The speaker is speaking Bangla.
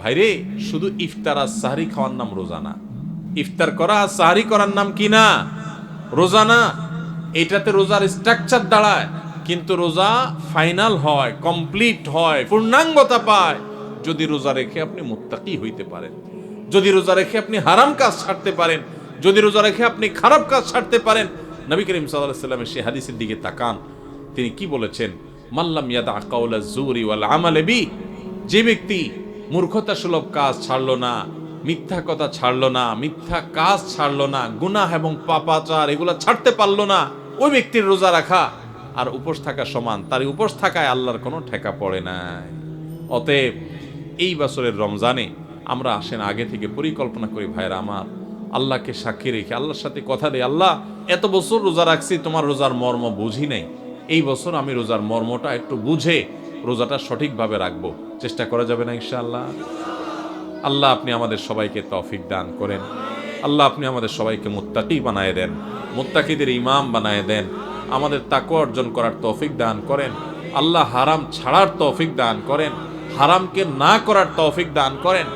ভাইরে, শুধু ইফতার আর সাহরি খাওয়ার নাম রোজা না। ইফতার করা আর সাহরি করার নাম কি না? রোজা না। এটাতে রোজার স্ট্রাকচার দাঁড়ায়, কিন্তু রোজা ফাইনাল হয়, কমপ্লিট হয়, পূর্ণাঙ্গতা পায় যদি রোজা রেখে আপনি মুত্তাকি হইতে পারেন, যদি রোজা রেখে আপনি হারাম কাজ ছাড়তে পারেন, যদি রোজা রেখে আপনি খারাপ কাজ ছাড়তে পারেন। নবী করিম সাল্লাল্লাহু আলাইহি ওয়াসাল্লামের সেই হাদিসের দিকে তাকান, তিনি কি বলেছেন? মাল্লাম ইয়াদা কাওলা যুরি ওয়াল আমাল বি, যে ব্যক্তি মূর্খতা সুলভ কাজ ছাড়লো না, মিথ্যা কথা ছাড়লো না, মিথ্যা কাজ ছাড়লো না, গুনাহ এবং পাপাচার এগুলা ছাড়তে পারলো না, ওই ব্যক্তির রোজা রাখা আর উপোস থাকা সমান। তার উপোস থাকায় আল্লাহর কোনো ঠেকা পড়ে নাই। অতএব এই বছরের রমজানে আমরা আসেন আগে থেকে পরিকল্পনা করি, ভাইরা আমার, আল্লাহকে সাক্ষী রেখে আল্লাহর সাথে কথা দেই, আল্লাহ এত বছর রোজা রাখছি, তোমার রোজার মর্ম বুঝি নাই, এই বছর আমি রোজার মর্মটা একটু বুঝে রোজাটা সঠিকভাবে রাখবো। চেষ্টা করা যাবে না ইনশাআল্লাহ? আল্লাহ আপনি আমাদের সবাইকে তৌফিক দান করেন। আল্লাহ আপনি আমাদের সবাইকে মুত্তাকি বানায় দেন, মুত্তাকিদের ইমাম বানায় দেন, আমাদের তাকওয়া অর্জন করার তৌফিক দান করেন। আল্লাহ হারাম ছাড়ার তৌফিক দান করেন, হারামকে না করার তৌফিক দান করেন।